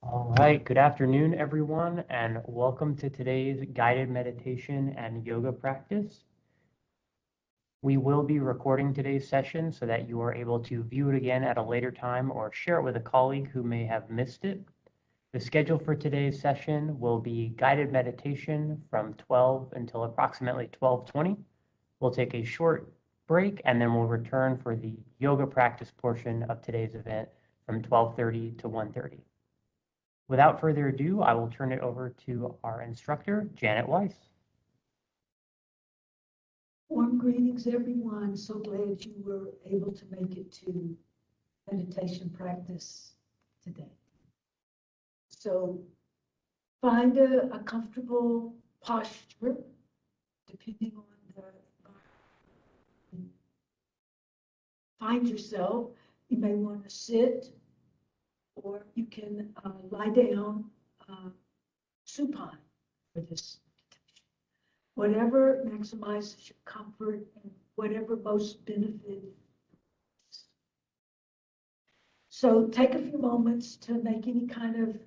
All right, good afternoon, everyone, and welcome to today's guided meditation and yoga practice. We will be recording today's session so that you are able to view it again at a later time or share it with a colleague who may have missed it. The schedule for today's session will be guided meditation from 12 until approximately 12:20. We'll take a short break and then we'll return for the yoga practice portion of today's event from 12:30 to 1:30. Without further ado, I will turn it over to our instructor, Janet Weiss. Warm greetings, everyone. So glad you were able to make it to meditation practice today. So find a comfortable posture, depending on the find yourself. You may want to sit, or you can lie down supine for this meditation. Whatever maximizes your comfort and whatever most benefit. So take a few moments to make any kind of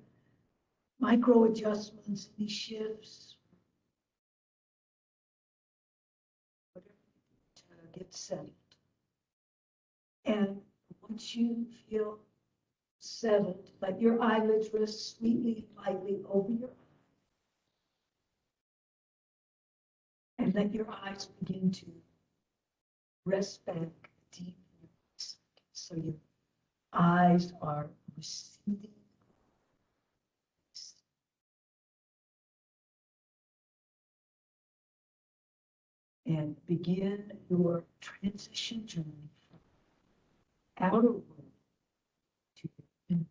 micro adjustments, any shifts, whatever, to get settled. And once you feel settled, let your eyelids rest sweetly and lightly over your eyes. And let your eyes begin to rest back deep in your eyes. So your eyes are receiving. And begin your transition journey from outer world to your inner.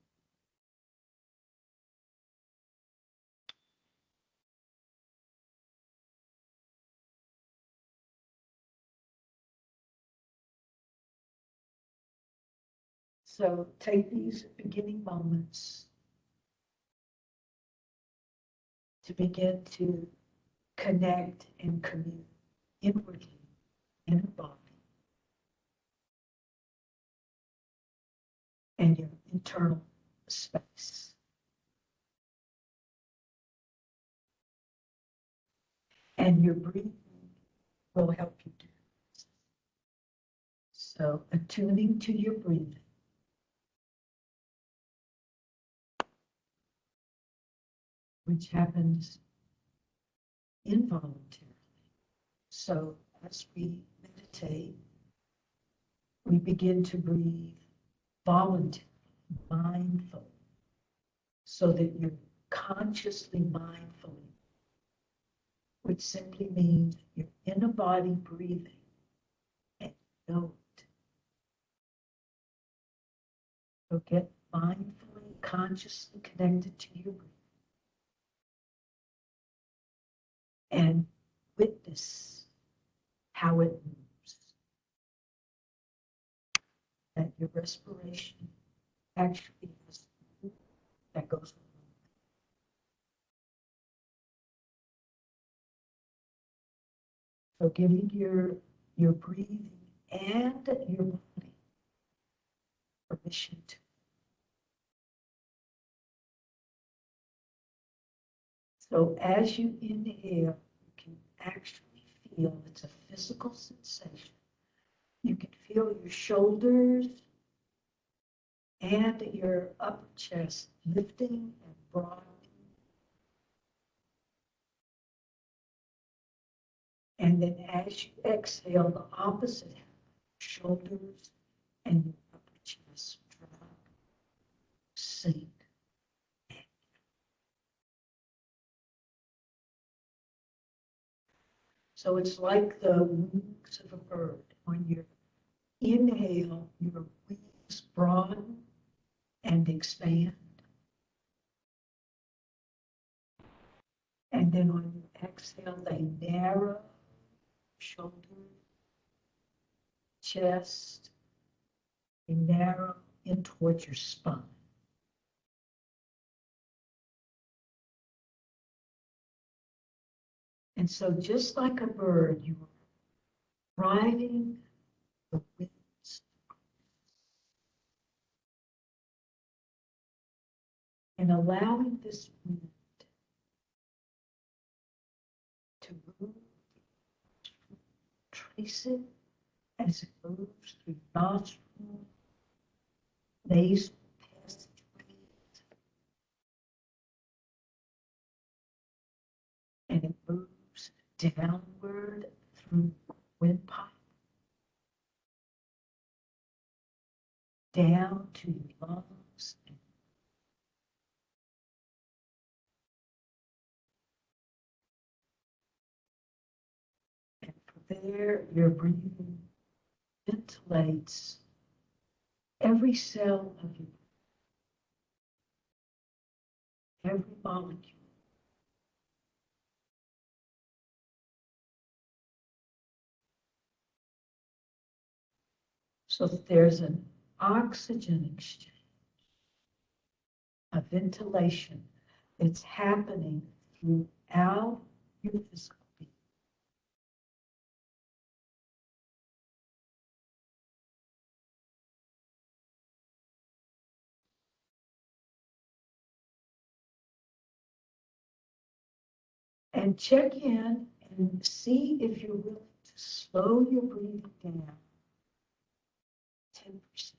So take these beginning moments to begin to connect and commune inwardly in your body and your internal space. And your breathing will help you do this. So attuning to your breathing. Which happens involuntarily. So as we meditate, we begin to breathe voluntarily, mindfully, so that you're consciously mindfully, which simply means you're in a body breathing and you know it. So get mindfully, consciously connected to your breathing and witness how it moves. That your respiration actually has that goes on. So giving your breathing and your body permission to. So as you inhale, you can actually feel, it's a physical sensation. You can feel your shoulders and your upper chest lifting and broadening. And then as you exhale, the opposite happens. Shoulders and your upper chest drop, sink. So it's like the wings of a bird. When you inhale, your wings broaden and expand. And then on your exhale, they narrow, shoulder, chest, they narrow in towards your spine. And so just like a bird, you are riding the wings. and allowing this wind to move, trace it as it moves through nostrils, nasal passageways, and it moves downward through the windpipe, down to your lungs, and from there your breathing ventilates every cell of your every molecule. So that there's an oxygen exchange, a ventilation that's happening throughout your physical being. And check in and see if you're willing to slow your breathing down 10%.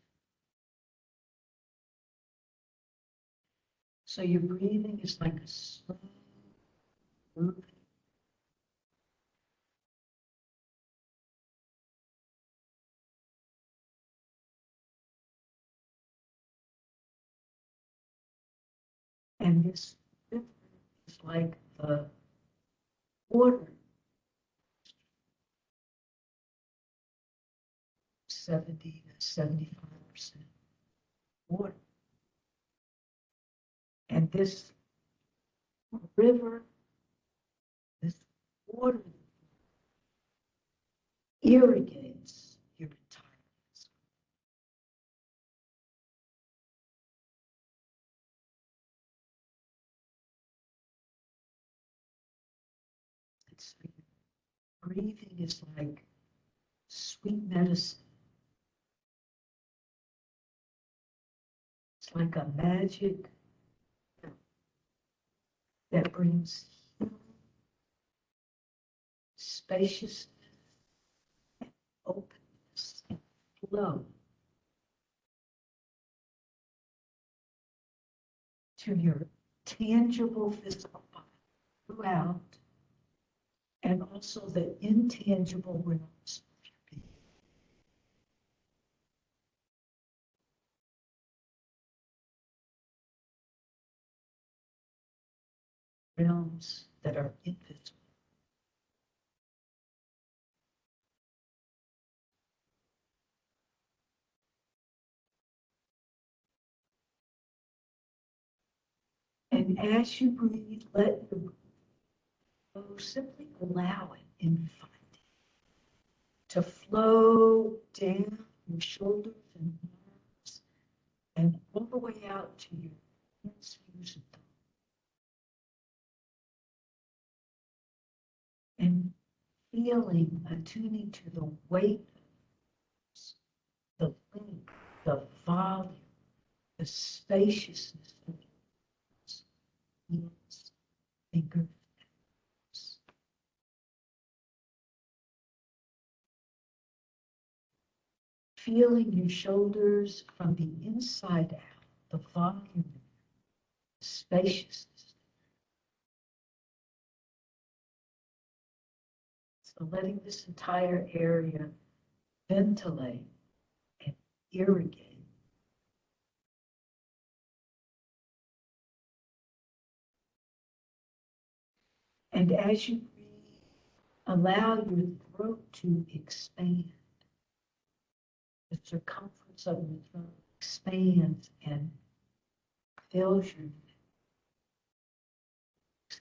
So your breathing is like a slow moving. And this river is like the water, 70 to 75% water. And this river, this water irrigates your entire physical. It's like breathing is like sweet medicine. It's like a magic that brings healing, spaciousness, and openness and flow to your tangible physical body throughout, and also the intangible realms of your being. Realms that are invisible. And as you breathe, let your breath flow, simply allow it, invite it to flow down your shoulders and arms and all the way out to your hands, fingers, and thumbs. And feeling, attuning to the weight, the length, the volume, the spaciousness of your hands, fingers, feeling your shoulders from the inside out, the volume, the spaciousness. So letting this entire area ventilate and irrigate. And as you breathe, allow your throat to expand. The circumference of your throat expands and fills your neck,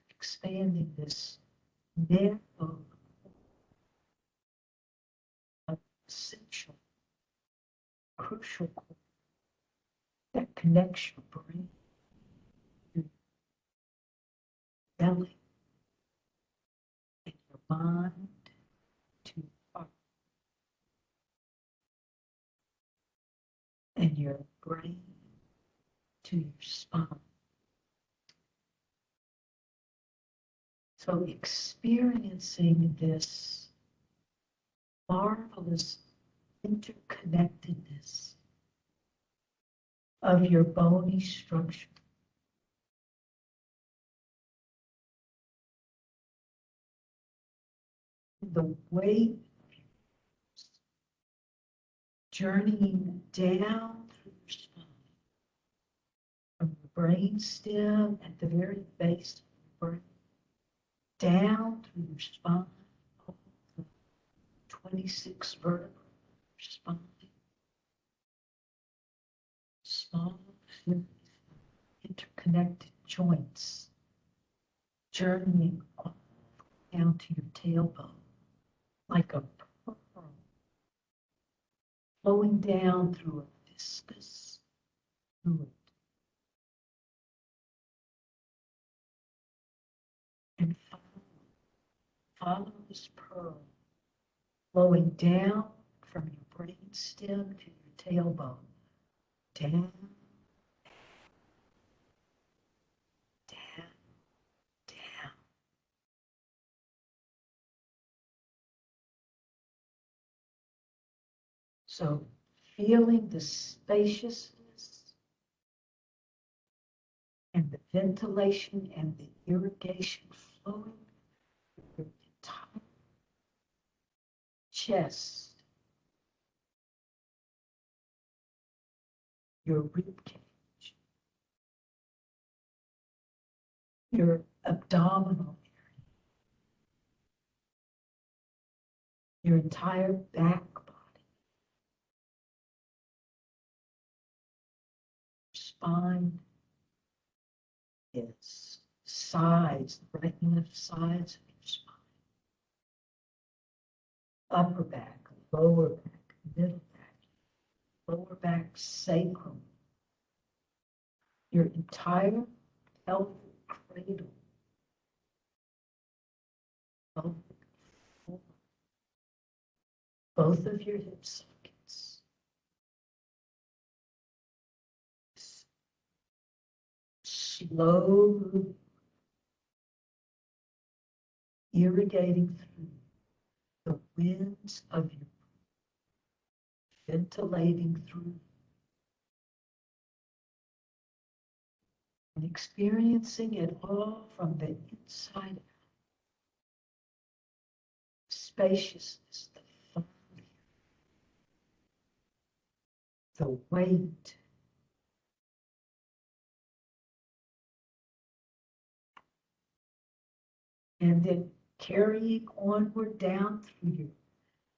expanding this narrow, essential, crucial cord that connects your brain, your belly, and your mind to your heart, and your brain to your spine. So experiencing this marvelous interconnectedness of your bony structure. The weight journeying down through your spine, from the brain stem at the very base of your brain, down through your spine, over the 26 vertebrae of your spine, small, interconnected joints, journeying all down to your tailbone, like a pearl flowing down through a viscous fluid. And follow this pearl flowing down from your brain stem to your tailbone, down, down, down. So feeling the spaciousness and the ventilation and the irrigation flowing through your entire chest, your rib cage, your abdominal area, your entire back body, spine, its sides, the right and left sides of your spine, upper back, lower back, middle back, lower back, sacrum, your entire pelvic cradle, pelvic floor, both of your hip sockets, slow moving, irrigating through the winds of your ventilating through and experiencing it all from the inside out. Spaciousness, the fun, the weight, and then carrying onward down through your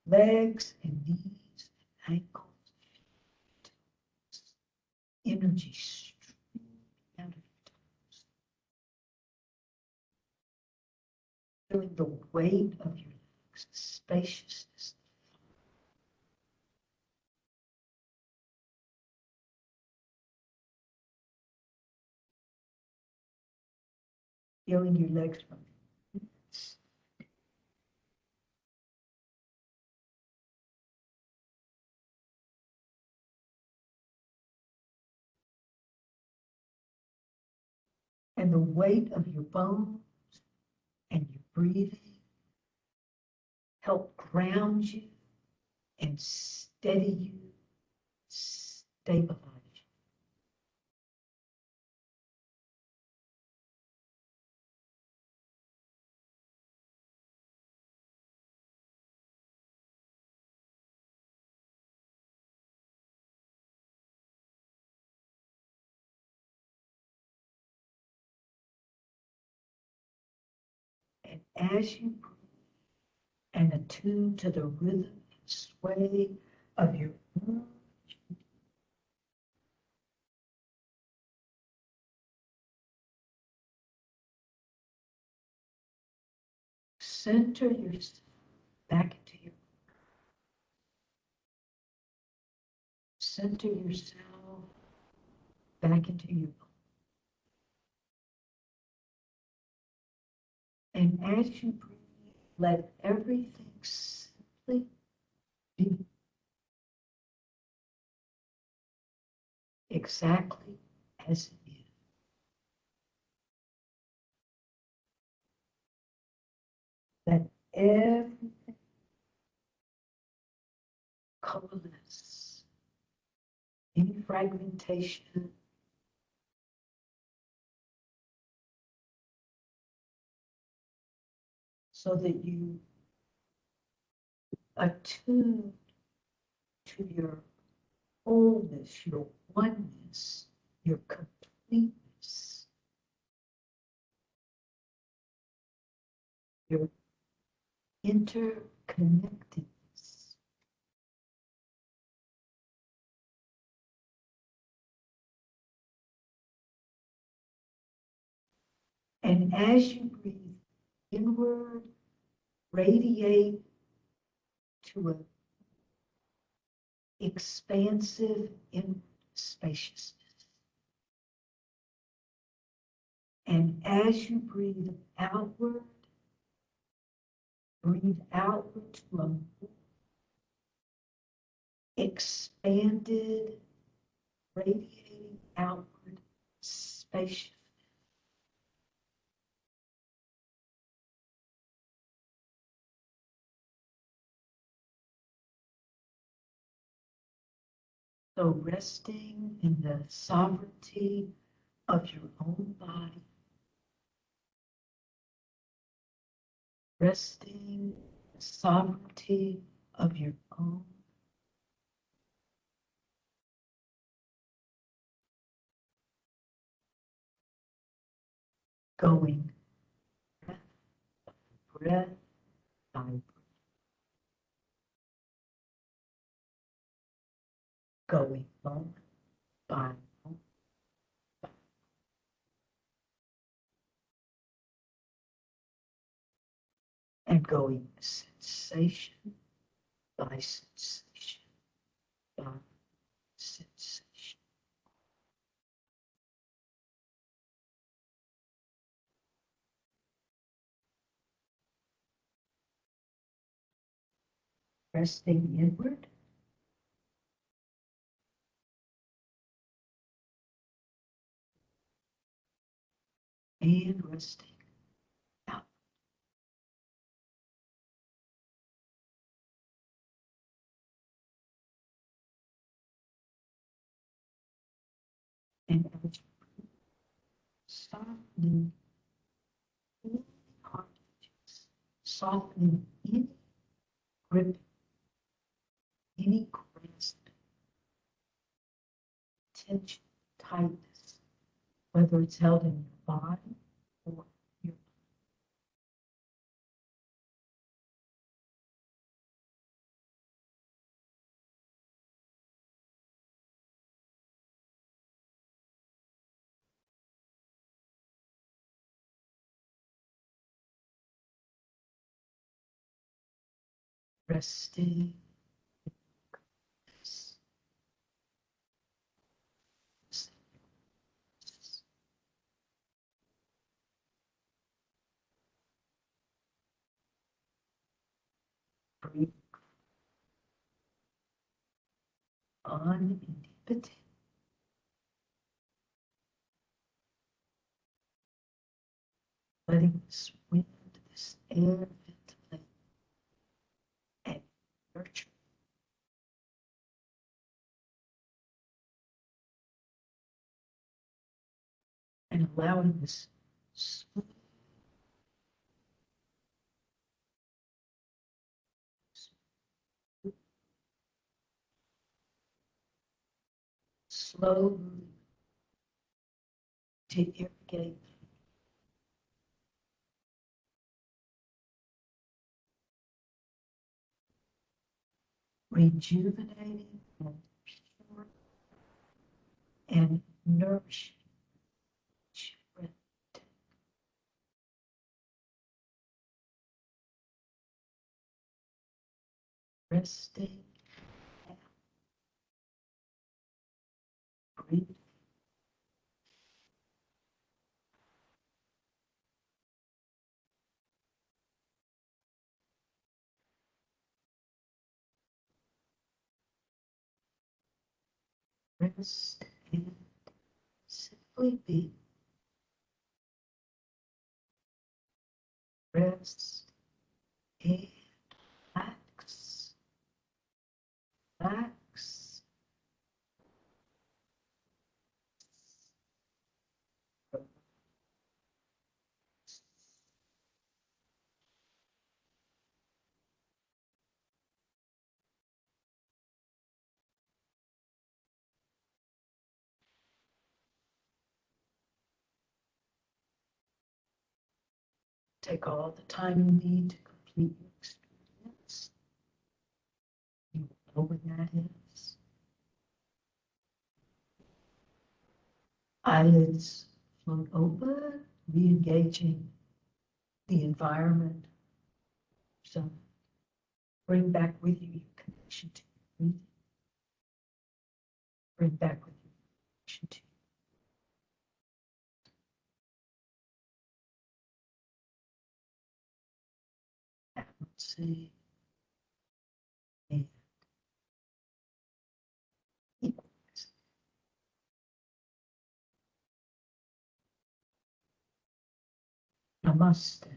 legs and knees and ankles, energy streaming out of your toes, feeling the weight of your legs, the spaciousness, feeling your legs from the inside. And the weight of your bones and your breathing help ground you and steady you, stabilize you. And as you breathe and attune to the rhythm and sway of your arms, center yourself back into your center yourself back into your body. And as you breathe, let everything simply be exactly as it is. Let everything coalesce. Any fragmentation so that you attune to your wholeness, your oneness, your completeness, your interconnectedness. And as you breathe inward, radiate to an expansive inward spaciousness. And as you breathe outward to a more expanded, radiating outward spaciousness. So resting in the sovereignty of your own body, resting in the sovereignty of your own going breath by breath, going moment by moment, and going sensation by sensation by sensation. Resting inward and resting out. And as you softening any heartaches, softening any grip, any grasp, tension, tightness, whether it's held in your body or your resting. Breathe uninhibited, letting this wind, this air ventilate and nurture, and allowing this smooth, slow moving to irrigate, rejuvenating and pure and nourishing each breath. Resting and breathing, rest and simply be. Rest And relax, relax. Take all the time you need to complete your experience. You know when that is. Eyelids float open, re-engaging the environment. So bring back with you your connection to your breathing. Bring back with you your connection to your frequency and equalize. Namaste.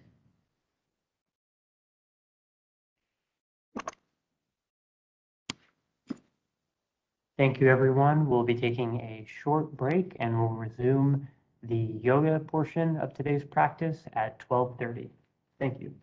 Thank you, everyone. We'll be taking a short break and we'll resume the yoga portion of today's practice at 12:30. Thank you.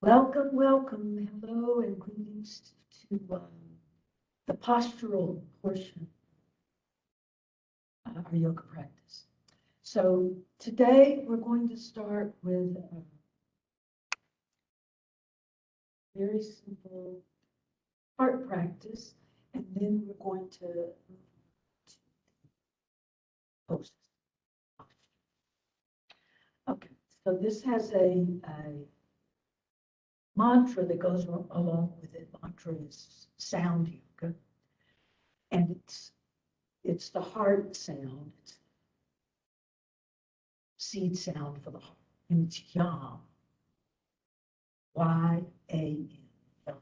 Welcome, welcome, hello, and greetings to the postural portion of our yoga practice. So today we're going to start with a very simple heart practice, and then we're going to move to poses. Okay, so this has a mantra that goes along with it. Mantra is sound yoga, and it's the heart sound. It's seed sound for the heart, and it's Yam, Y-A-M. Yam.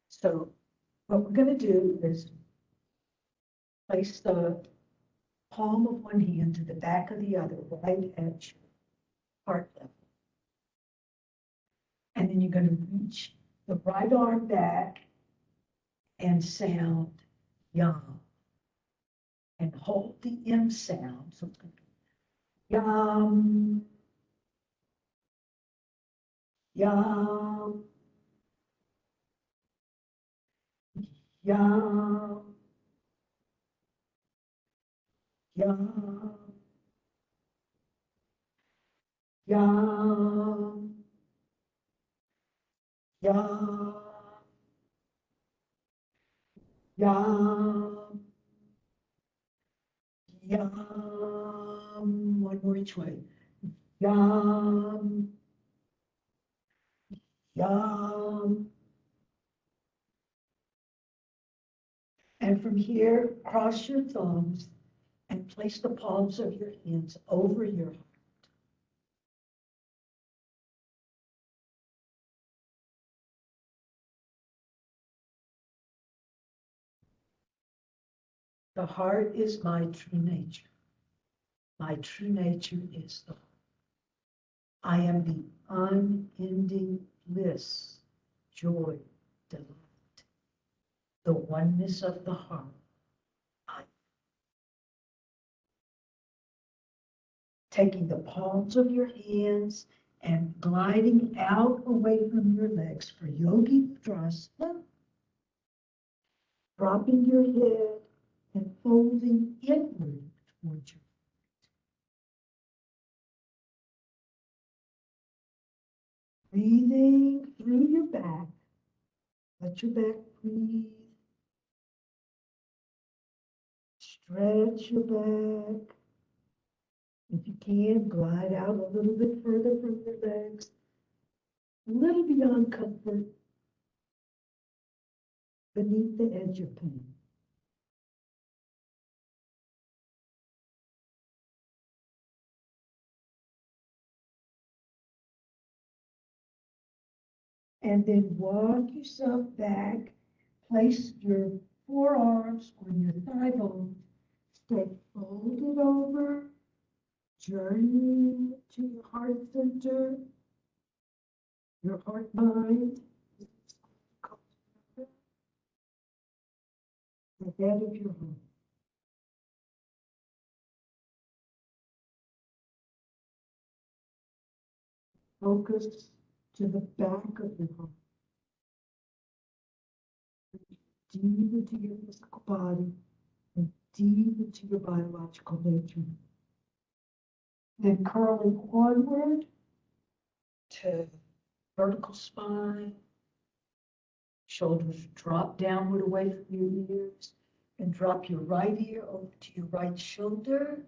So what we're going to do is place the palm of one hand to the back of the other, right at your heart level. And then you're going to reach the right arm back and sound Yam. And hold the M sound. So it's going to be Yam, Yam, Yam, Yam, Yam, Yam, Yam, Yam. One more each way. Yam, Yam. And from here, cross your thumbs and place the palms of your hands over your heart. The heart is my true nature. My true nature is the heart. I am the unending bliss, joy, delight, the oneness of the heart. Taking the palms of your hands and gliding out away from your legs for Yogi Mudrasana, dropping your head and folding inward towards your breathing through your back. Let your back breathe. Stretch your back. If you can, glide out a little bit further from your legs, a little beyond comfort, beneath the edge of pain. And then walk yourself back. Place your forearms on your thigh bones. Stay folded over. Journey to your heart center, your heart mind. The head of your heart. Focus to the back of your heart. Deep into your physical body and deep into your biological nature. Then curling onward to vertical spine. Shoulders drop downward away from your ears, and drop your right ear over to your right shoulder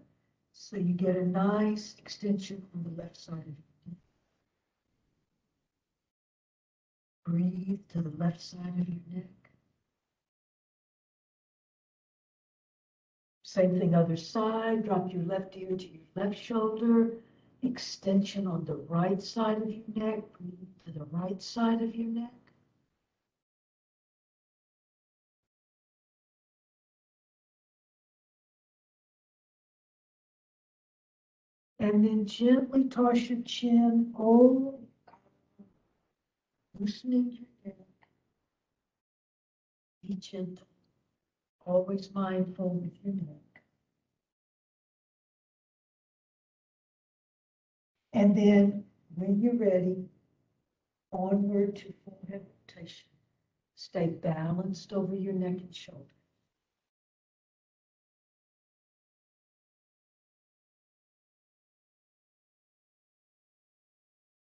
so you get a nice extension on the left side of your neck. Breathe to the left side of your neck. Same thing, other side. Drop your left ear to your left shoulder. Extension on the right side of your neck. Breathe to the right side of your neck. And then gently toss your chin over, loosening your neck. Be gentle, always mindful with your neck. And then, when you're ready, onward to full head rotation. Stay balanced over your neck and shoulder.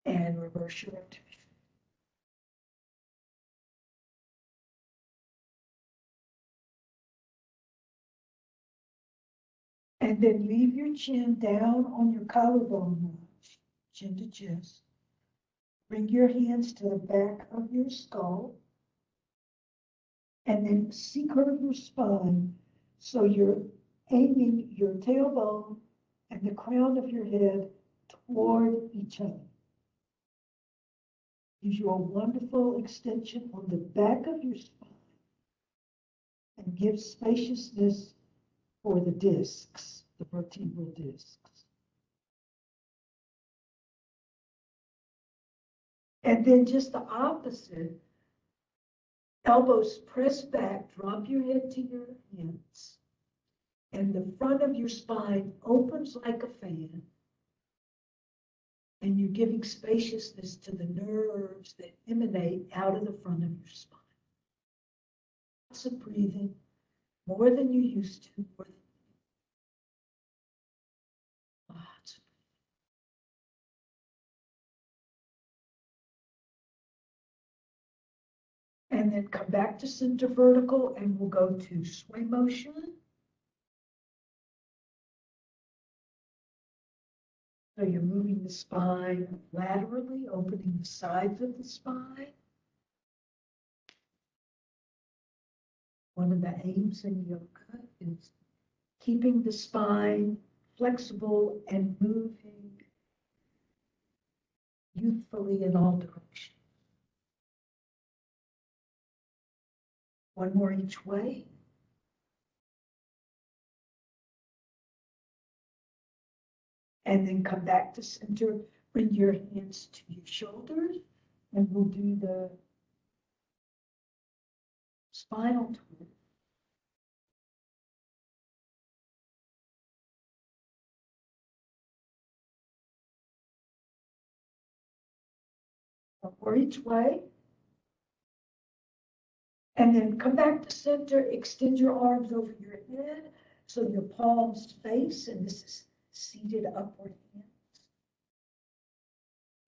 And reverse your rotation. And then leave your chin down on your collarbone notch, chin to chest. Bring your hands to the back of your skull. And then C-curve your spine so you're aiming your tailbone and the crown of your head toward each other. Gives you a wonderful extension on the back of your spine and gives spaciousness for the discs, the vertebral discs. And then just the opposite, elbows press back, drop your head to your hands, and the front of your spine opens like a fan, and you're giving spaciousness to the nerves that emanate out of the front of your spine. Lots of breathing, more than you used to, lots. And then come back to center vertical, and we'll go to sway motion. So you're moving the spine laterally, opening the sides of the spine. One of the aims in yoga is keeping the spine flexible and moving youthfully in all directions. One more each way. And then come back to center. Bring your hands to your shoulders, and we'll do the spinal twist. Or each way. And then come back to center, extend your arms over your head so your palms face, and this is seated upward hands.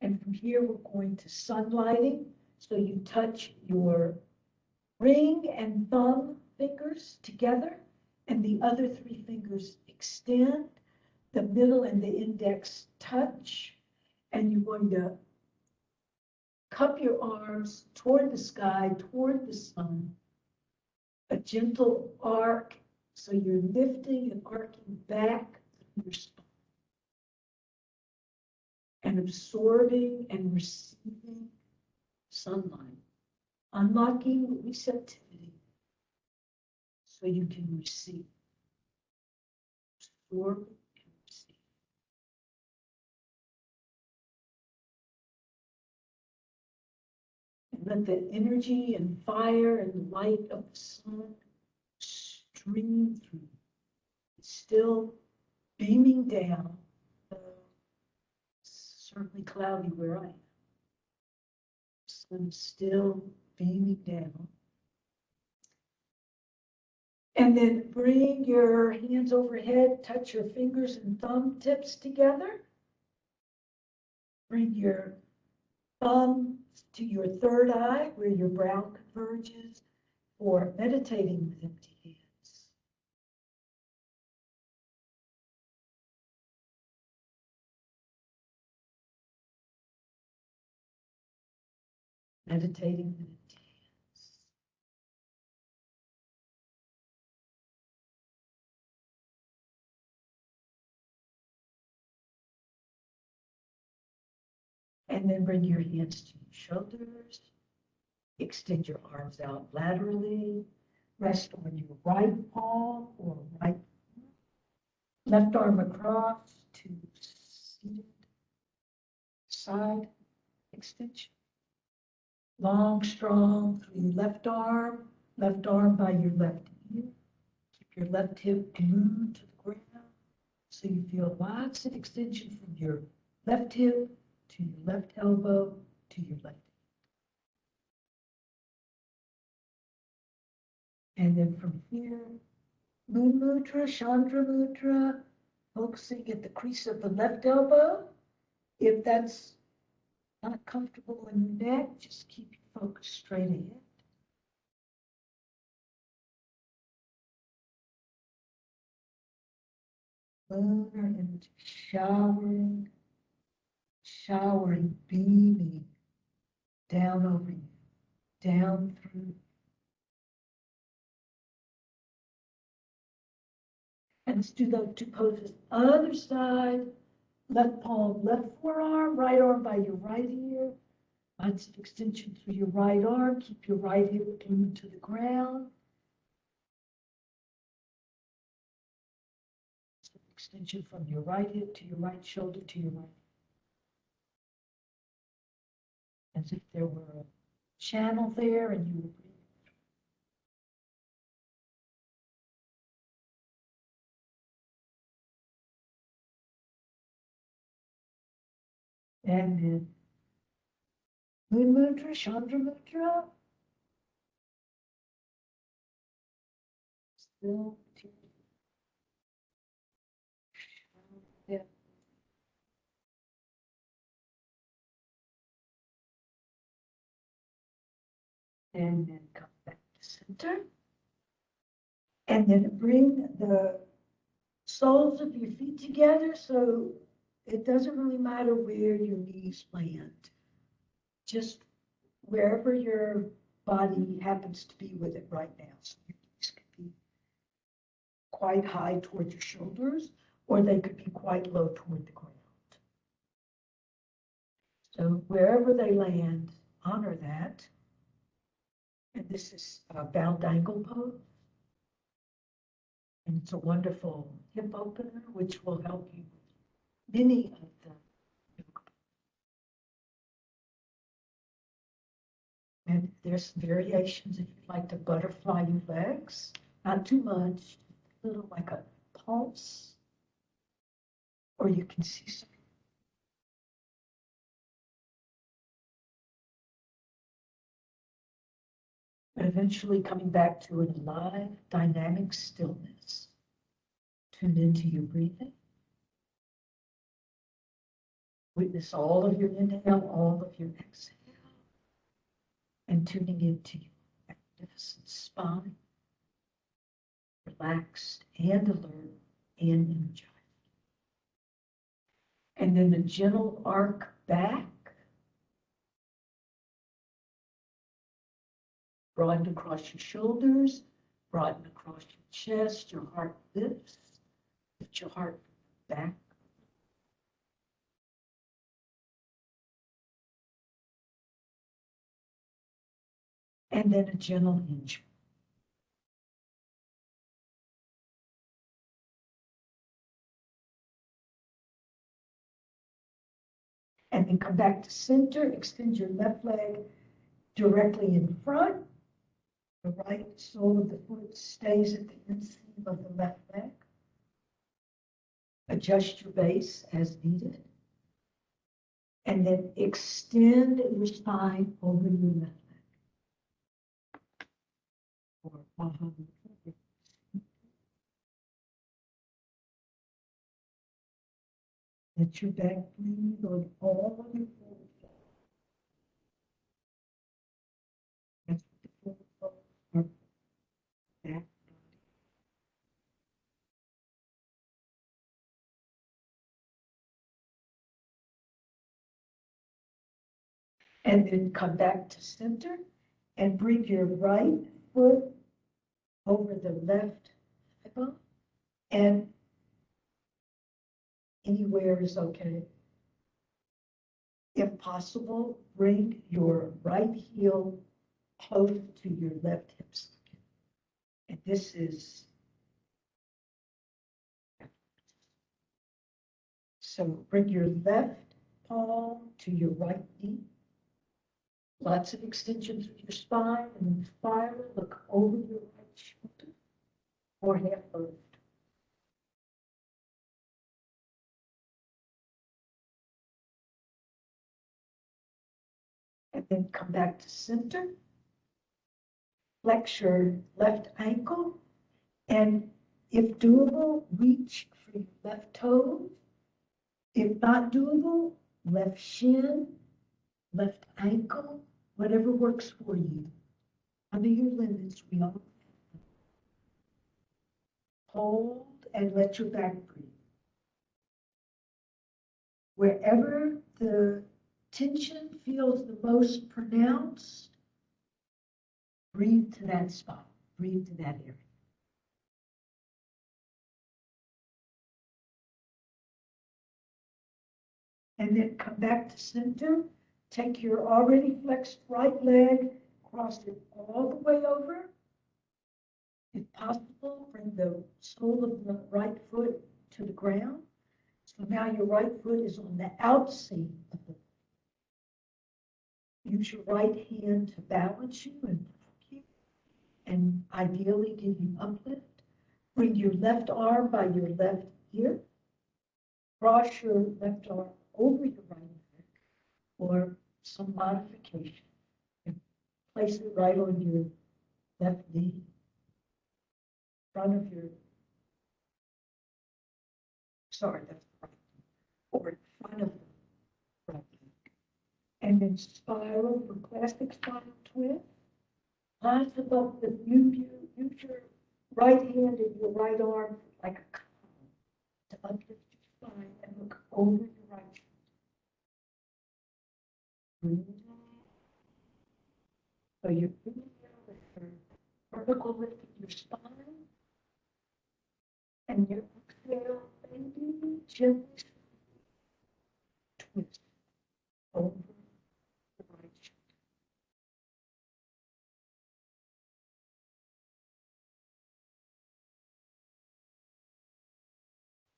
And from here, we're going to sunlighting. So you touch your ring and thumb fingers together, and the other three fingers extend. The middle and the index touch, and you're going to cup your arms toward the sky, toward the sun. A gentle arc, so you're lifting and arcing back your spine and absorbing and receiving sunlight, unlocking receptivity so you can receive, absorb and receive. And let the energy and fire and light of the sun stream through. It's still beaming down, certainly cloudy where I am. The sun is still beaming down. And then bring your hands overhead, touch your fingers and thumb tips together. Bring your thumb to your third eye where your brow converges for meditating with empty hands. Meditating with empty hands. And then bring your hands to your shoulders. Extend your arms out laterally. Rest on your right palm or right left arm across to seated side extension. Long, strong through your left arm by your left ear. Keep your left hip glued to the ground so you feel lots of extension from your left hip to your left elbow to your left ear. And then from here, Moon Mudra, Chandra Mudra, focusing at the crease of the left elbow. If that's not comfortable on your neck, just keep your focus straight ahead. Lunar energy showering, beaming down over you, down through. And let's do those two poses. Other side, left palm, left forearm, right arm by your right ear. Lots of extension through your right arm. Keep your right hip glued to the ground. Extension from your right hip to your right shoulder to your right. As if there were a channel there and you were breathing. And then Moon Mudra, Chandra Mudra. Still. Yeah. And then come back to center. And then bring the soles of your feet together so it doesn't really matter where your knees land. Just wherever your body happens to be with it right now. So your knees could be quite high toward your shoulders, or they could be quite low toward the ground. So wherever they land, honor that. And this is a bound angle pose. And it's a wonderful hip opener, which will help you with many of the yoga. And there's variations if you'd like to butterfly your legs, not too much, a little like a pulse, or you can see some. But eventually coming back to an alive, dynamic stillness. Tune into your breathing. Witness all of your inhale, all of your exhale, and tuning into your magnificent spine, relaxed and alert and energized. And then a gentle arc back, broaden across your shoulders, broaden across your chest, your heart lifts, lift your heart back. And then a gentle hinge. And then come back to center, extend your left leg directly in front. The right sole of the foot stays at the inseam of the left leg. Adjust your base as needed. And then extend your spine over your left leg. Or let your back breathe on all of your forward fold. That's what the forward fold are. Back. And then come back to center and bring your right foot over the left thigh bone, and anywhere is okay. If possible, bring your right heel close to your left hip socket. And this is, so bring your left palm to your right knee. Lots of extension through your spine, and then finally look over your right shoulder, forehead forward. And then come back to center. flex your left ankle, and if doable, reach for your left toe. If not doable, left shin, left ankle, whatever works for you. Under your limits, we all hold and let your back breathe. Wherever the tension feels the most pronounced, breathe to that spot, breathe to that area. And then come back to center. Take your already flexed right leg, cross it all the way over. If possible, bring the sole of the right foot to the ground. So now your right foot is on the outseam of the foot. Use your right hand to balance you and block you, and ideally give you uplift. Bring your left arm by your left ear. Cross your left arm over your right leg, or some modification. And place it right on your left knee, front of your, sorry, that's right, or in front of the right leg. And then spiral for classic spinal twist. Hands above the use your right hand and your right arm like a column to uplift your spine and look over your right shoulder. So you're breathing with your vertical lift of your spine, and your exhale, baby, gently twist over the right shoulder.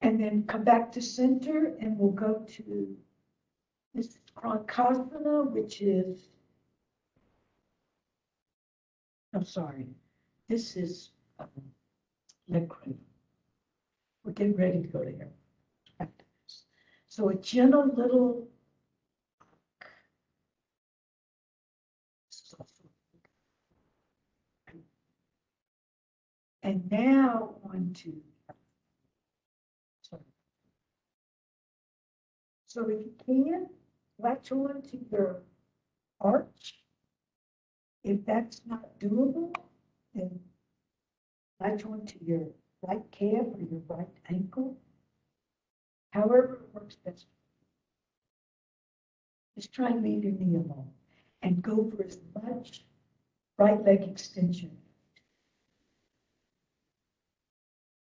And then come back to center, and we'll go to this is Krankasana, which is, I'm sorry, this is leg cradle. We're getting ready to go to here. So a gentle little, and now on to, sorry. So if you can, latch on to your arch. If that's not doable, then latch on to your right calf or your right ankle. However it works best. Just try and leave your knee alone and go for as much right leg extension.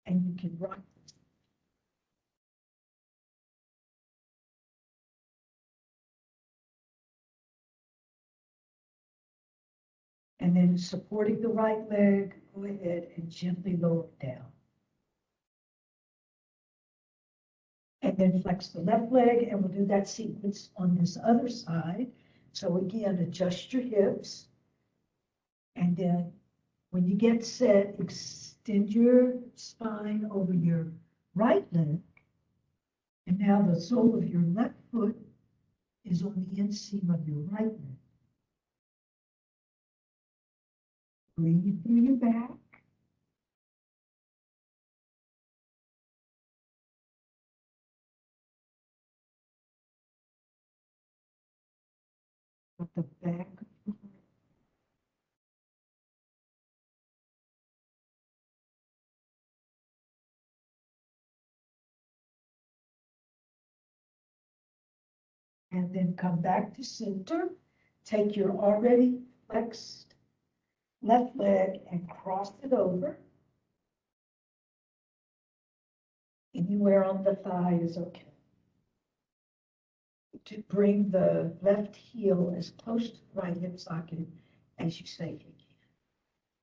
And you can rock this. And then supporting the right leg, go ahead and gently lower it down. And then flex the left leg, and we'll do that sequence on this other side. So again, adjust your hips. And then when you get set, extend your spine over your right leg. And now the sole of your left foot is on the inseam of your right leg. Breathe through your back. With the back of the heart. And then come back to center. Take your already flexed left leg and cross it over. Anywhere on the thigh is okay. To bring the left heel as close to the right hip socket as you safely can.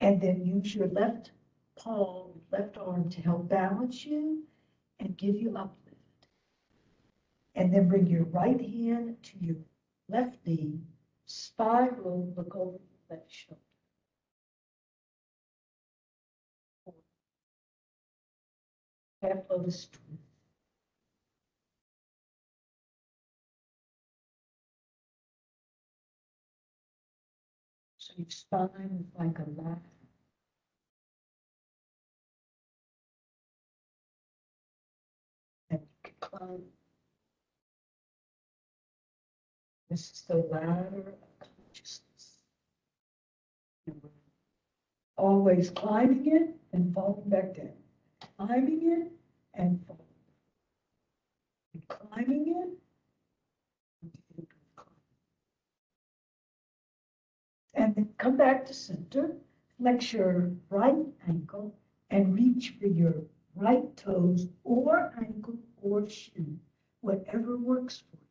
And then use your left palm, left arm to help balance you and give you uplift. And then bring your right hand to your left knee, spiral, look over your left shoulder. Half lotus twist. So your spine is like a ladder. climb. This is the ladder of consciousness. And we're always climbing it and falling back down. Climbing it and falling. And climbing it. And then come back to center. Flex your right ankle and reach for your right toes or ankle or shoe, whatever works for you.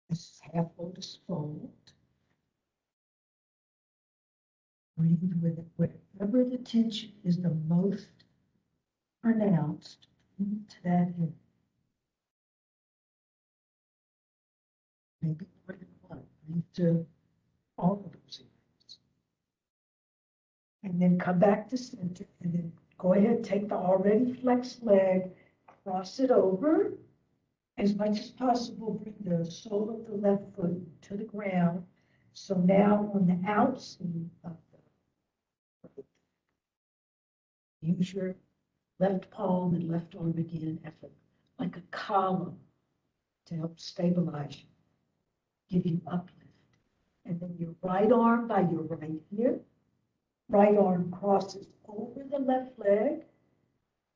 This is half lotus fold. Breathe with it. Wherever the tension is the most pronounced, breathe to that end. Maybe more than one. Breathe to all of those areas. And then come back to center and then go ahead, take the already flexed leg, cross it over. As much as possible, bring the sole of the left foot to the ground. So now on the outside of the foot, use your left palm and left arm again as like a column to help stabilize you, give you uplift. And then your right arm by your right hip, right arm crosses over the left leg,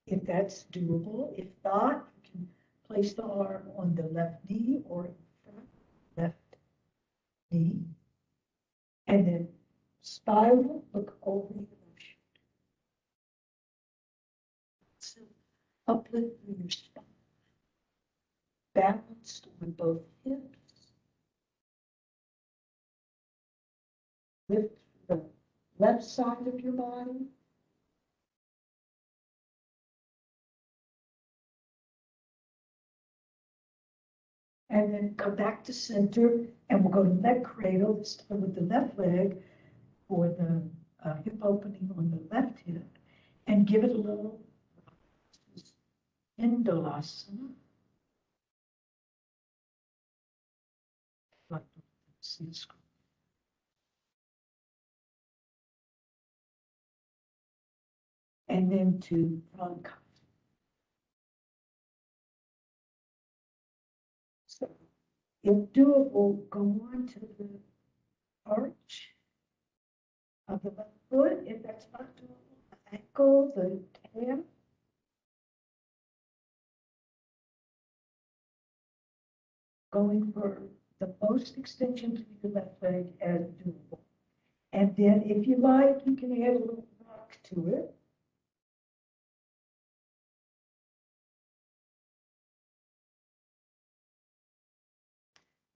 if that's doable. If not, you can place the arm on the left knee or in front, left knee. And then spiral, look over your left shoulder. So uplift through your spine. Balanced on both hips. Lift the left side of your body. And then come back to center, and we'll go to neck cradle, this time with the left leg for the hip opening on the left hip, and give it a little Indolasana. Like see the screen. And then to Prankah. So, if doable, go on to the arch of the left foot. If that's not doable, the ankle, the calf. Going for the most extension to your left leg as doable. And then if you like, you can add a little rock to it.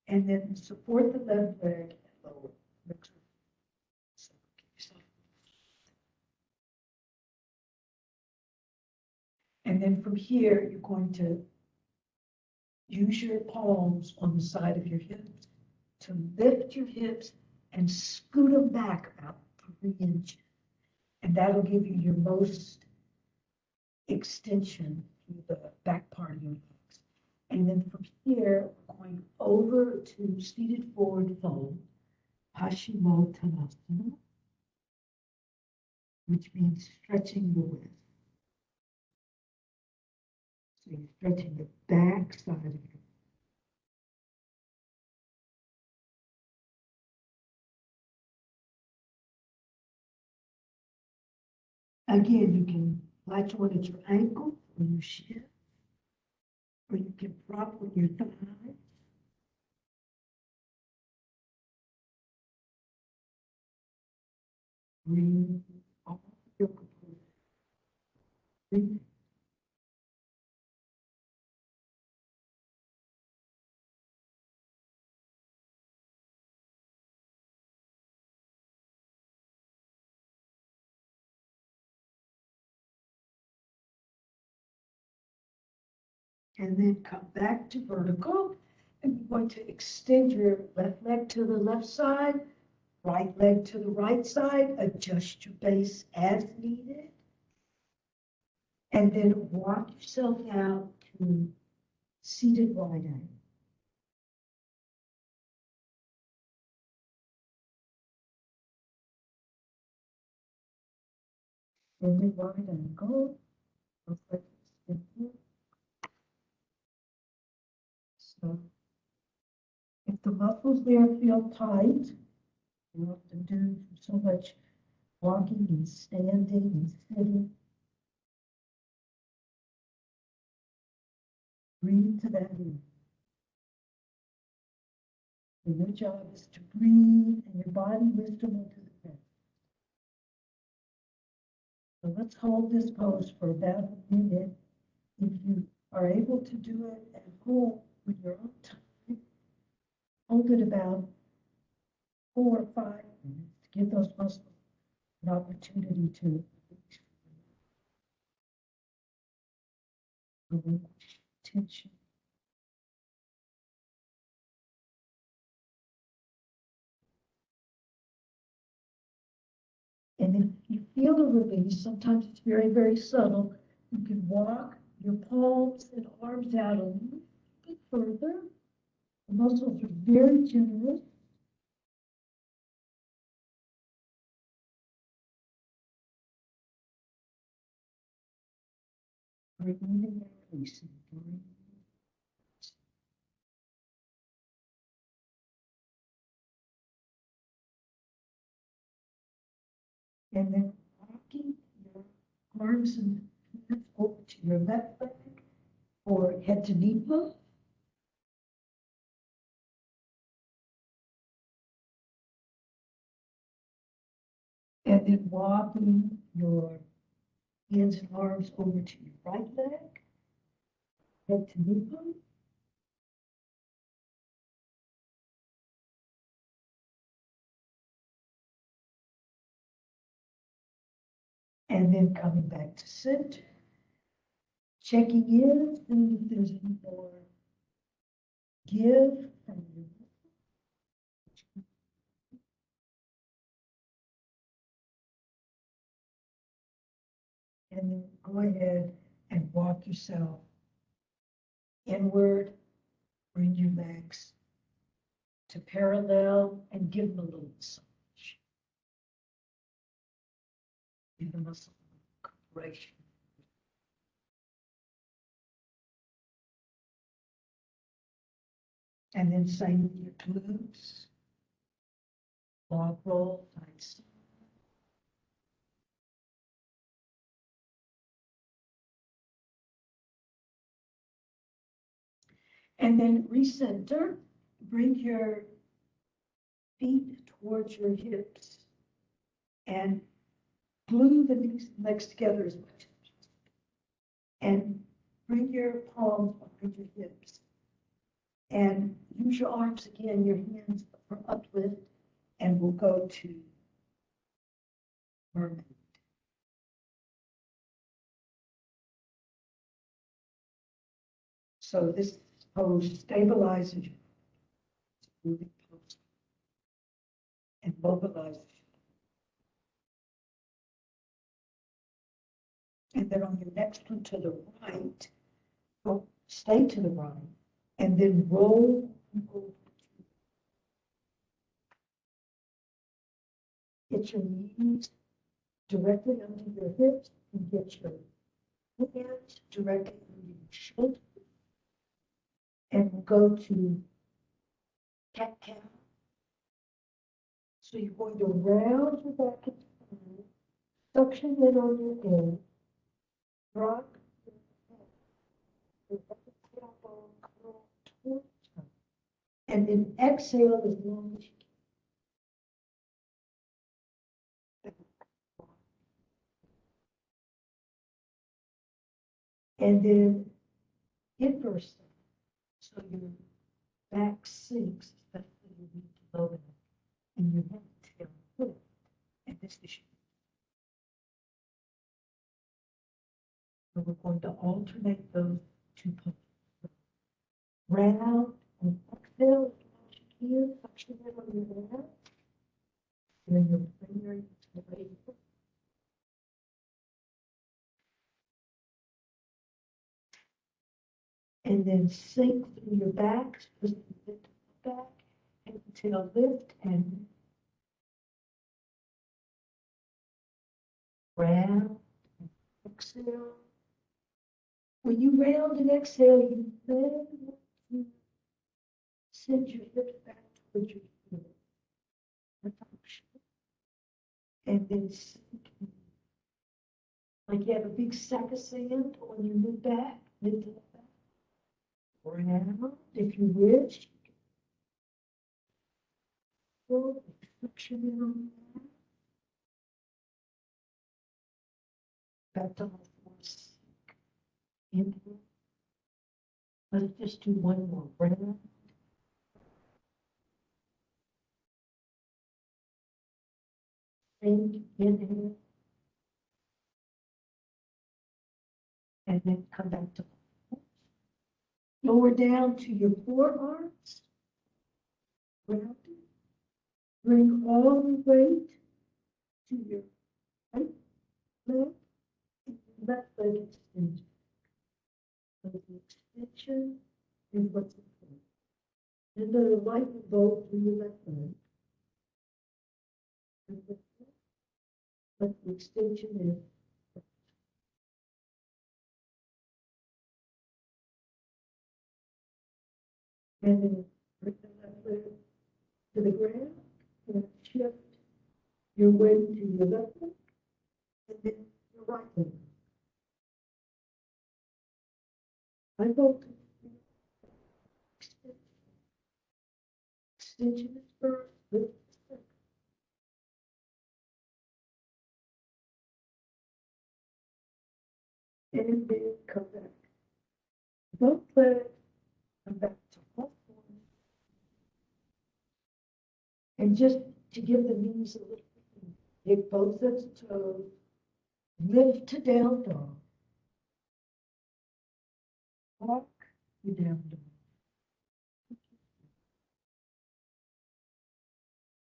And then support the left leg and lower. And then from here, you're going to use your palms on the side of your hips to lift your hips and scoot them back about 3 inches. And that'll give you your most extension through the back part of your legs. And then from here, we're going over to seated forward fold, Paschimottanasana, which means stretching the width. So you're stretching the back side of your Again, you can latch on at your ankle or your shin, or you can prop on your thigh. Breathe all your components. Breathe. And then come back to vertical. And you're going to extend your left leg to the left side, right leg to the right side, adjust your base as needed. And then walk yourself out to seated wide angle. Bend it right angle. Looks like it's in here. So if the muscles there feel tight, you often do so much walking and standing and sitting. Breathe to that in. And your job is to breathe and your body wisdom into the breath. So let's hold this pose for about a minute. If you are able to do it at home with your own time, hold it about 4 or 5 minutes to give those muscles an opportunity to relinquish tension. And if you feel a release, sometimes it's very, very subtle, you can walk your palms and arms out a little bit further. The muscles are very generous. Breathing and releasing. And then walking your arms and hands over to your left leg or head to knee bump. And then walking your hands and arms over to your right leg, head to knee bump. And then coming back to center, checking in, seeing if there's any more give from your. And then go ahead and walk yourself inward, bring your legs to parallel and give them a little massage. Give the muscle compression. And then same with your glutes, log roll, tight side. And then recenter, bring your feet towards your hips and glue the knees and legs together as much as possible. And bring your palms behind your hips. And use your arms again, your hands for uplift, and we'll go to mermaid. So this pose stabilizes you, moving pose, and mobilizes you. And then on your next one to the right, go stay to the right, and then roll over. Get your knees directly under your hips and get your hands directly under your shoulders. And we'll go to cat-cow. So you're going to round your back and spine, suction in on your head, drop your tailbone curl towards her, and then exhale as long as you can. And then inverse them. So your back sinks, especially your knee to low back, and your head tail lift. And this is. So we're going to alternate those two poses. Round and exhale as long as you can, suction in on your head. And then you'll bring your knees to the right. And then sink through your back, just lift the back, and tail lift and round exhale. When you round and exhale, you then send your hips back towards your heel. And then sink in. Like you have a big sack of sand on your mid back, mid to the back. Round, if you wish. Pull the friction in on that. Back to all fours. Inhale. Let's just do one more round. Sink, inhale. And then come back to lower down to your forearms. Round it. Bring all the weight to your right leg and your left leg extension. So the extension is what's important. And the light will go through your left leg. But the extension is. And then bring the left leg to the ground and shift your weight to your left leg and then your right leg. I go to extension is first, lift is second. And then come back. Both legs come back to all fours. And just to give the knees a little, take both sets of toes, lift to down dog. Walk your down dog.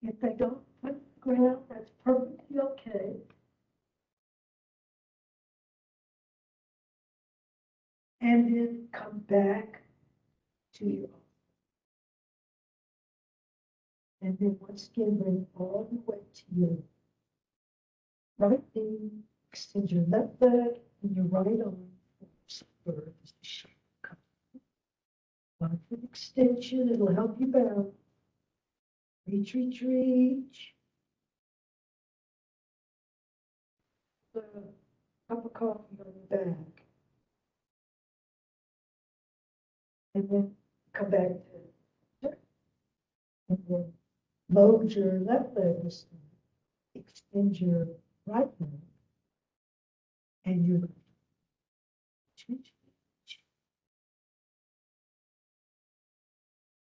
If they don't put the ground, that's perfectly okay. And then come back to your arm. And then once again, bring all the way to your right knee, extend your left leg and your right arm. Forward as the shape comes. One foot extension, it'll help you bounce. Reach, reach, reach. The cup of coffee on your back. And then come back to and then load your left leg this time. Extend your right leg and your left.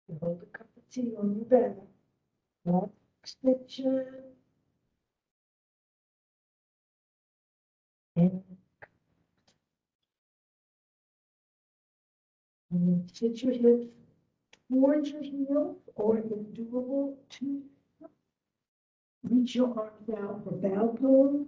You hold a cup of tea on your back. Walk extension. And then sit your hips towards your heels, or if doable, to reach your arms out for bow pose.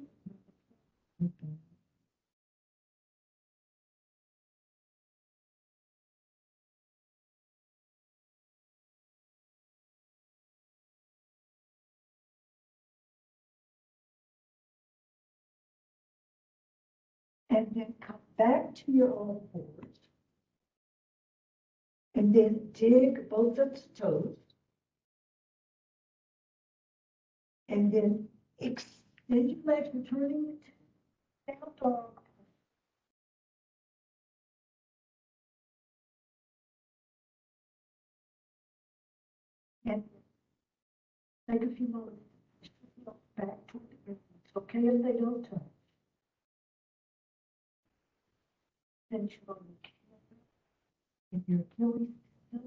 And then come back to your all fours. And then dig both of the toes. And then extend your legs, returning to down dog. And take a few moments. Back toward the ground. It's okay if they don't touch. Tension on your calf. If your Achilles still.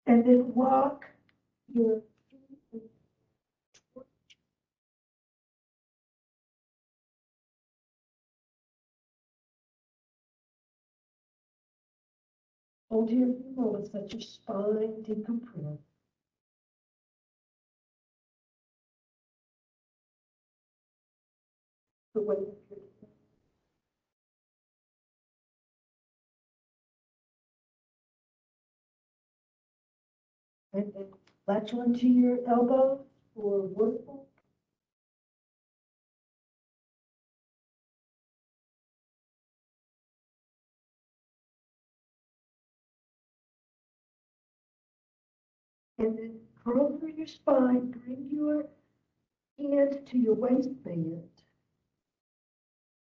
And then walk your feet toward. Hold here for a moment, let your spine decompress. The weight of your head. And then latch onto your elbows for work. And then curl over your spine, bring your hand to your waistband,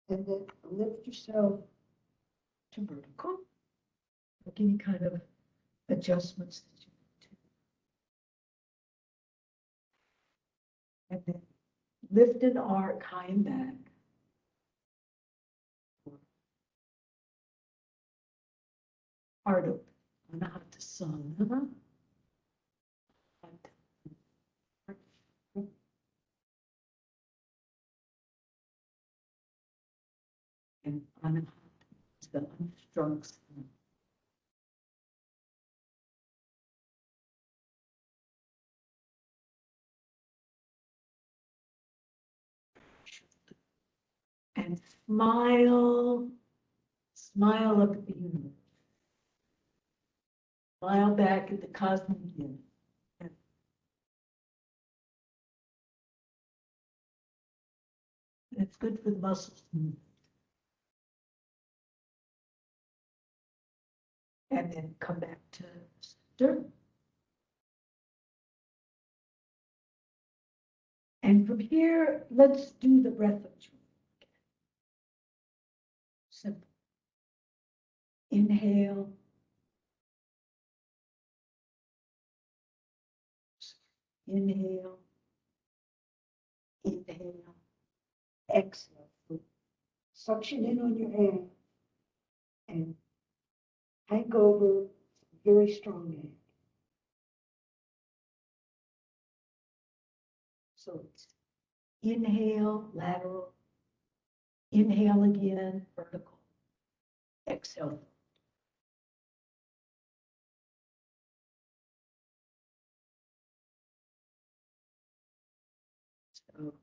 and then lift yourself to vertical. Make any kind of adjustments that you need to. And then lift and arc high and back. Heart open. Anahata. And anahata is the unstrung sun. And smile, smile up at the universe. Smile back at the cosmic universe. It's good for the muscles to move. And then come back to center. And from here, let's do the breath of joy. Simple. Inhale. Inhale. Inhale. Exhale. Suction in on your hand and hang over very strong hand. So it's inhale, lateral. Inhale again, vertical. Exhale. So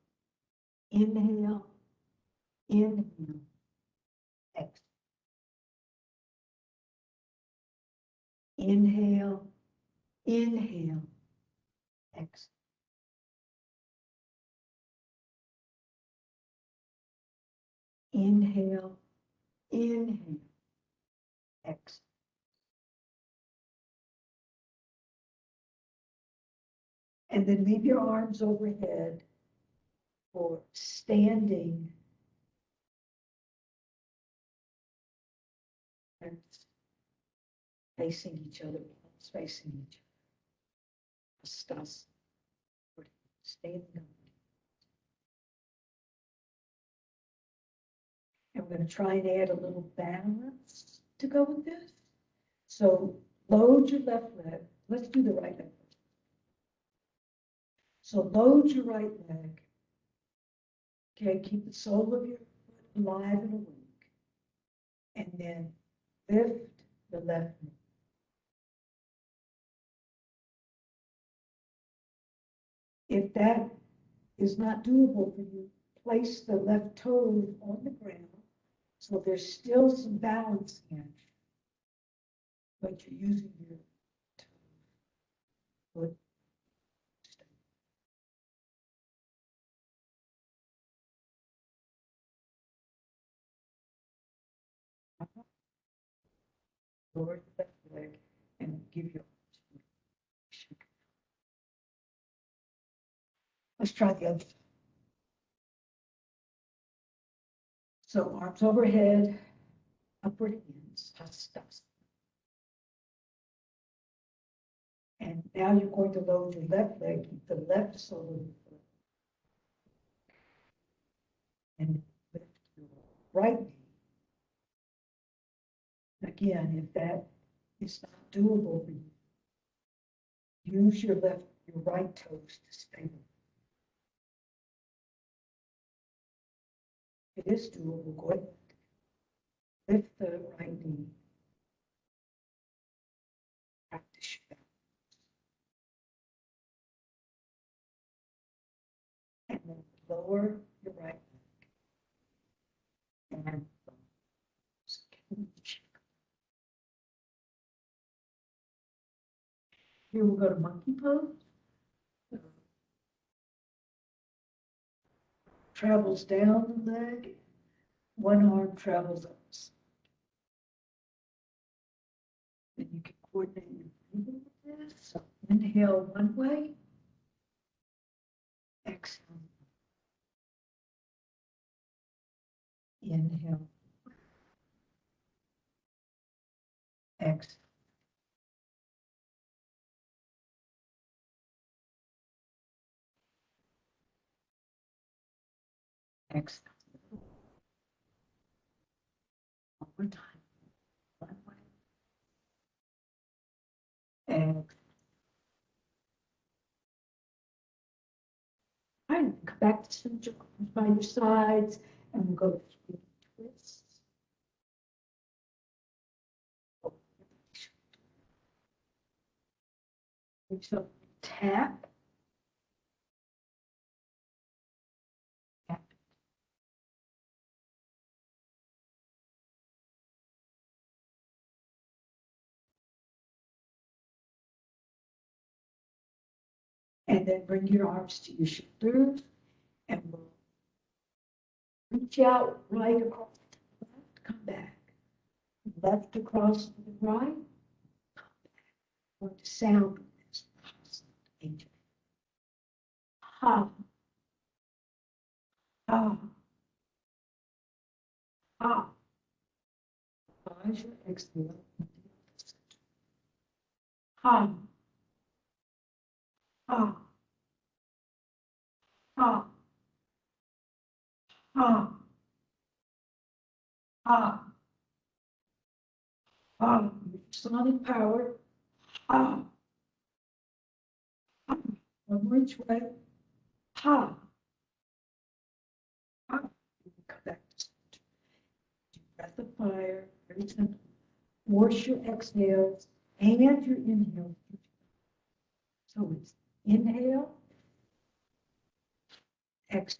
inhale, inhale, exhale. Inhale, inhale, exhale. Inhale, inhale, exhale. And then leave your arms overhead for standing and facing each other, facing each other. Standing up. And we're going to try and add a little balance to go with this. So load your left leg. Let's do the right leg first. So load your right leg. Okay, keep the sole of your foot alive and awake. And then lift the left knee. If that is not doable for you, place the left toes on the ground so there's still some balance in, but you're using your foot. Lower the left leg and give your arms. Let's try the other. So arms overhead, upward hands, hastas. And now you're going to load your left leg, keep the left sole of the foot. And lift your right knee. Again, if that is not doable for you, use your right toes to stay. If it is doable, go ahead. Lift the right knee. Practice your balance. And then lower your right leg. And here we'll go to monkey pose. Travels down the leg, one arm travels up. Then you can coordinate your breathing with this. So Inhale one way, exhale. Inhale, exhale. Exhale. One more time. One way. Exhale. All right, come back to center by your sides, and we'll go through twists. So tap, tap. And then bring your arms to your shoulders, and we'll reach out right across to the left, come back. Left across to the right, come back. Going to sound this. Ha, ha, ha. As you exhale, ha, ha, ha, ha, ha, ha. Sonic power, ha, ha. One more each way, ha, ha. Come back to center. Breath of fire, very simple. Force your exhales and your inhales. So it's inhale, exhale.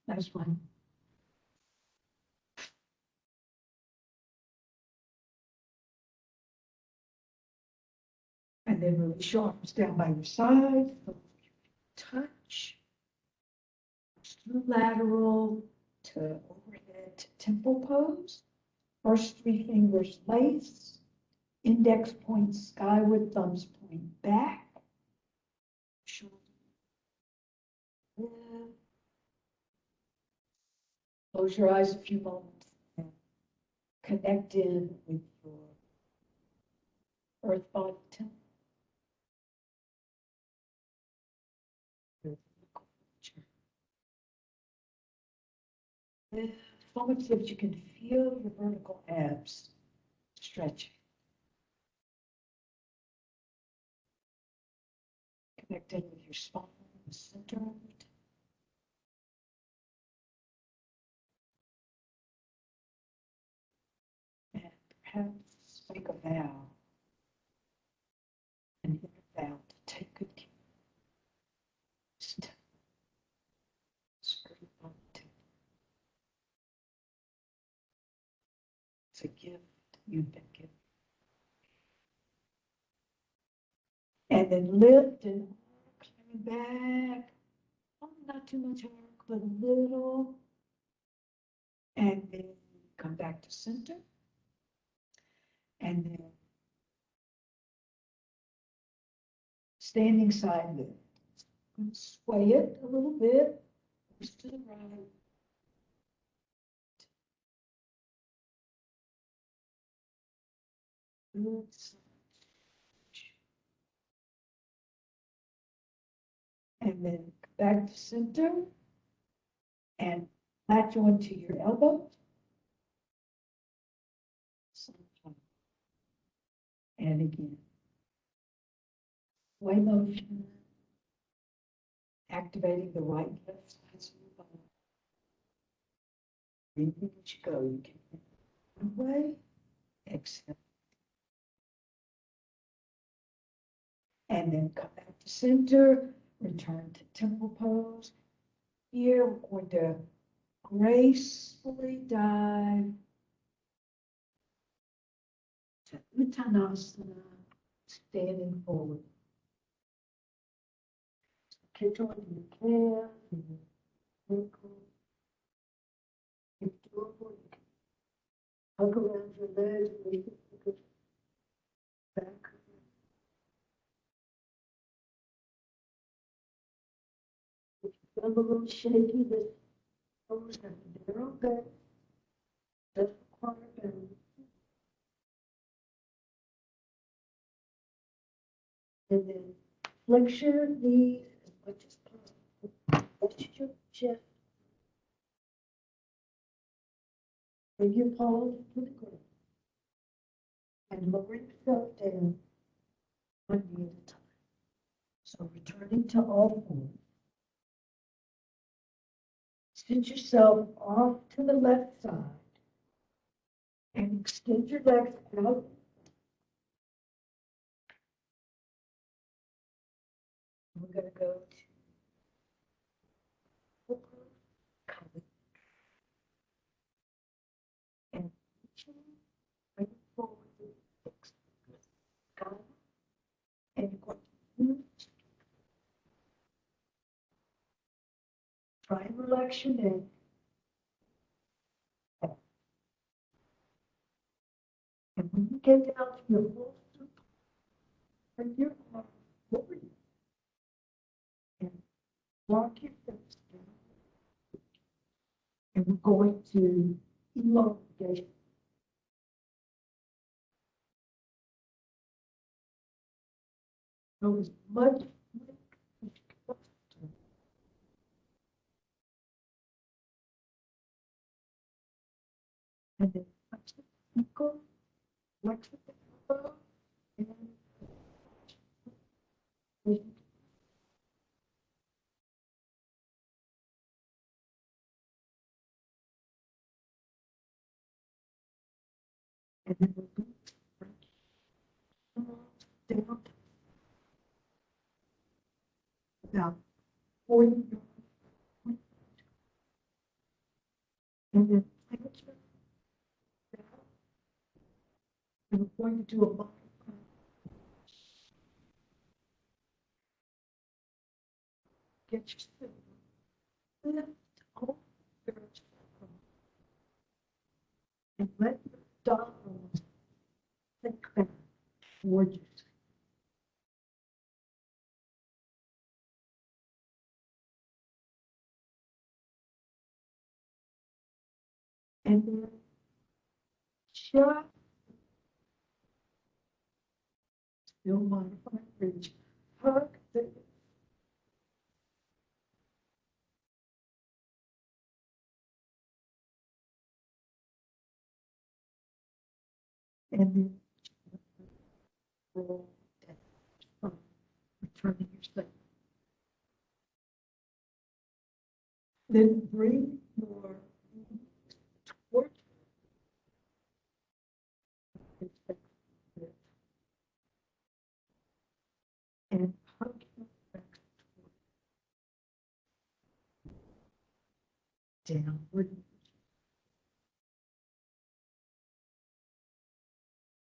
Nice one. And then release your arms down by your side. Touch. Through lateral to overhead to temple pose. First three fingers lace. Index point skyward, thumbs point back. Shoulder. Close your eyes a few moments and connect in with your earth body temple. Moments that you can feel your vertical abs stretching. Connect in with your spine, the center of it. And perhaps make a vow, an inner vow to take good care of this temple, this earth body temple. It's a gift you've been given. And then lift and coming back. Oh, not too much arc, but a little. And then come back to center. And then standing side lift. Sway it a little bit. Push to the right. Good. And then back to center and latch onto your elbow. And again, sway motion, activating the right and left sides of your body. Breathing as you go, you can one way, exhale. And then come back to center, return to temple pose. here, we're going to gracefully dive to Uttanasana, standing forward. Kick on your calf and your ankle. If doable, you can hug around your legs, make it look back. If you feel a little shaky, this pose has a narrow back, doesn't require balance. And then flex your knees as much as possible. Lift your chest. Bring your palms to the ground. And lower yourself down one knee at a time. So returning to all fours. Sit yourself off to the left side and extend your legs out. We're going to go to coming and bring forward the six sky and you're going to use try and relax your neck. And when you get down to your full supine, bring your arms over you and walk your hips down. And we're going to elongate. So as much as you can. And then flex the ankle, flex the elbow, and then we'll do down about 40 yards. And then plant your down. And we're going to do a modified. Get your lift all your and let your dominoes sink back towards you. And then just still modify bridge. Hug the and then roll down. Returning yourself. Then bring your towards and hug your back downward.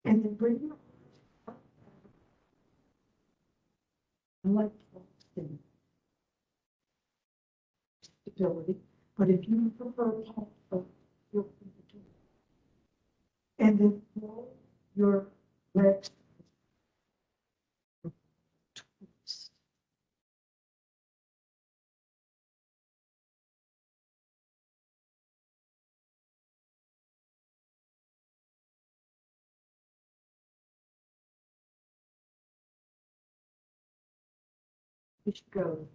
And then bring your arms up. I like stability, but if you prefer palm up, feel free to do it. And then roll your legs twist. Which goes.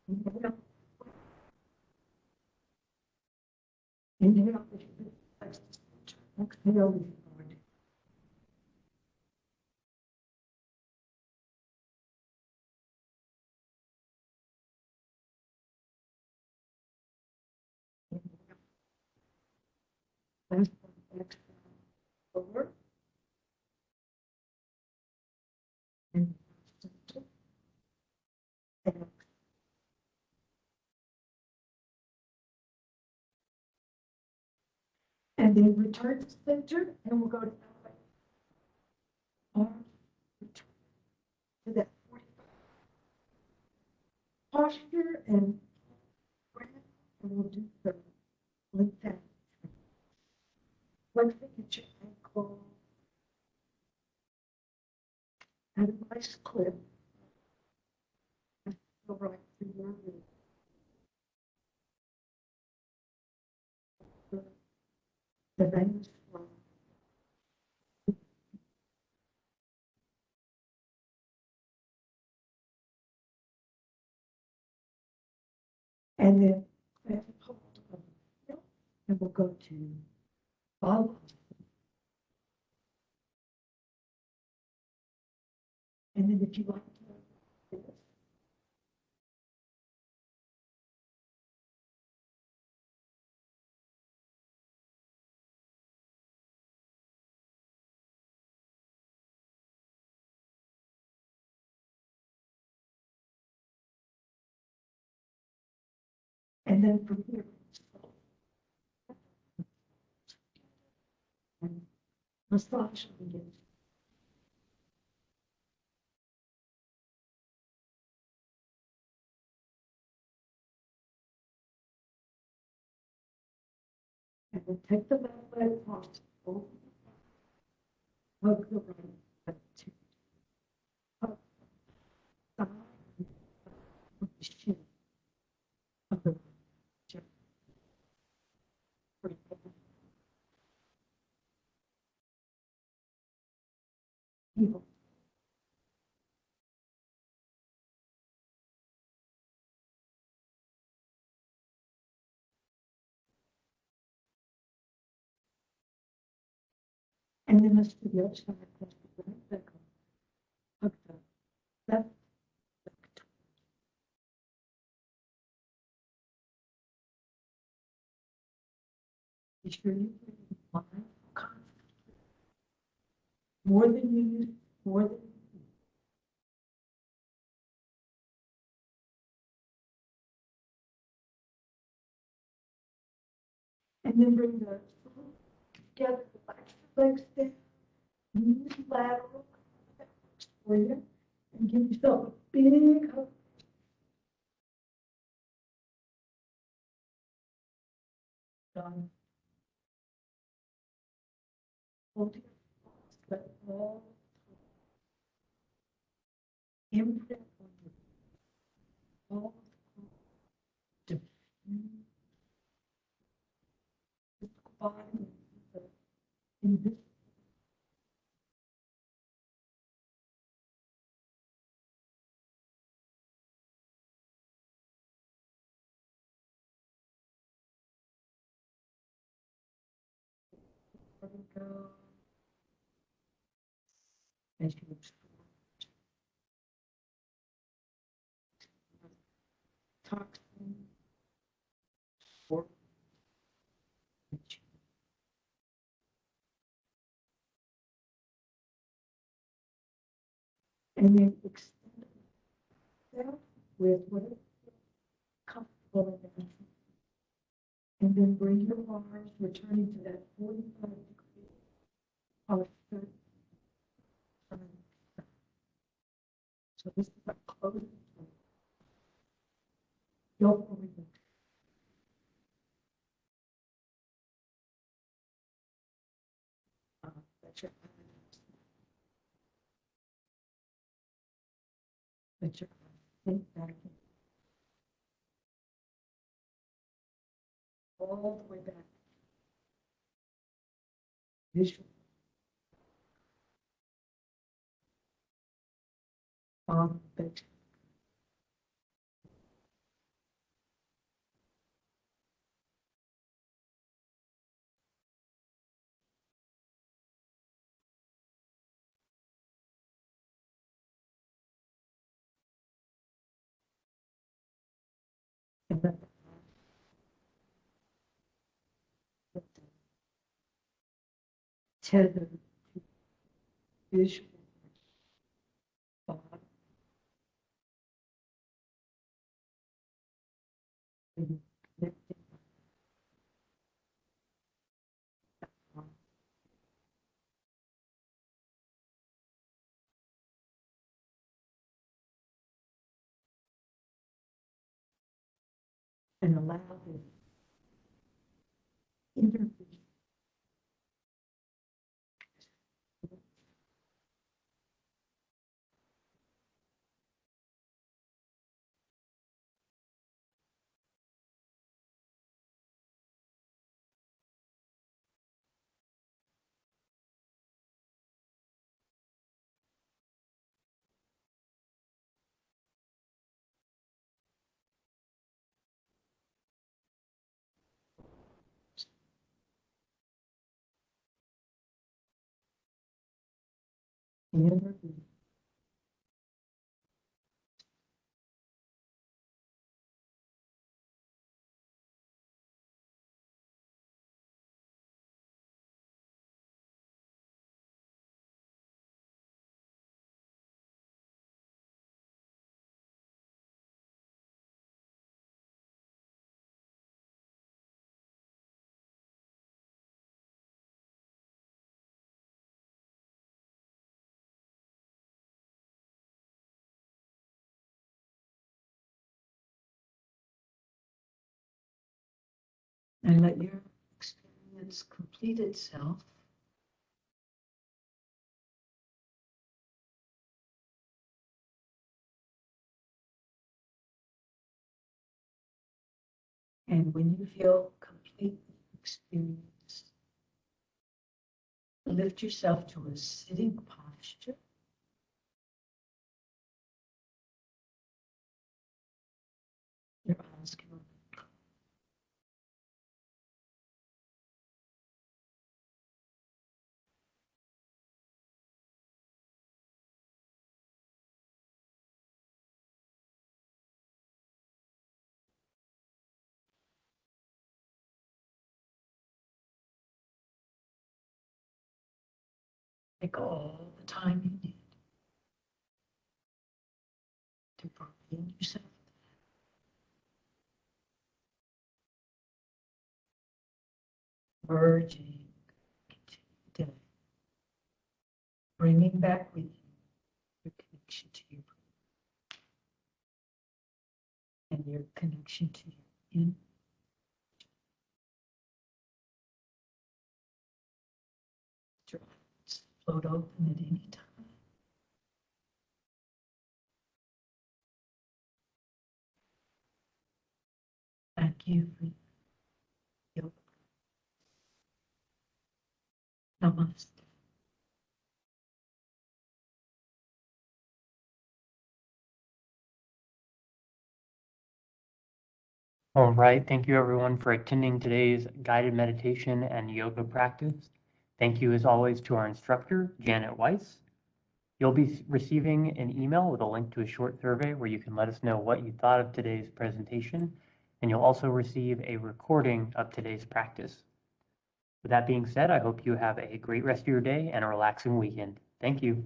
Inhale. Inhale. Exhale. Last one, exhale over and center. And then return to center, and we'll go to arms, return to that 45 posture and breath, and we'll do the length out. Flexing at your ankle, and a nice clip. Go right through your rib. The veins flow. And then grab hold of the hip, and we'll go to follow. And then if you like to do this, and then from here, and massage begins. And then take the left leg across, hug the right leg to hug the side of the shin of the right shin. Heel. And then let's do the other side across the right leg. Hug the left leg. Be sure you breathe mind constantly. More than you use, more than you need. And then bring the foot together, relax the legs down, use lateral that works for you, and give yourself a big hug. Done. Hold your pulse, let all imprint on your all diffuse physical body in this. Let it go as you absorb toxin or and then extend yourself with whatever comfortable in that. And then bring your arms, returning to that 45-degree posture. So this is a closing. Go forward. Let your eyes, let your eyes sink back in, all the way back. Visual. Big. And then tethered to visual body. And connecting and allow the inner being the inner being. And let your experience complete itself. And when you feel completely experienced, lift yourself to a sitting posture. Your eyes can open. Take all the time you need to bring yourself merging into your day, bringing back with you your connection to your breath and your connection to your inner. Your eyes float open at any time. Thank you for your namaste. All right, thank you everyone for attending today's guided meditation and yoga practice. Thank you as always to our instructor, Janet Weiss. You'll be receiving an email with a link to a short survey where you can let us know what you thought of today's presentation, and you'll also receive a recording of today's practice. With that being said, I hope you have a great rest of your day and a relaxing weekend. Thank you.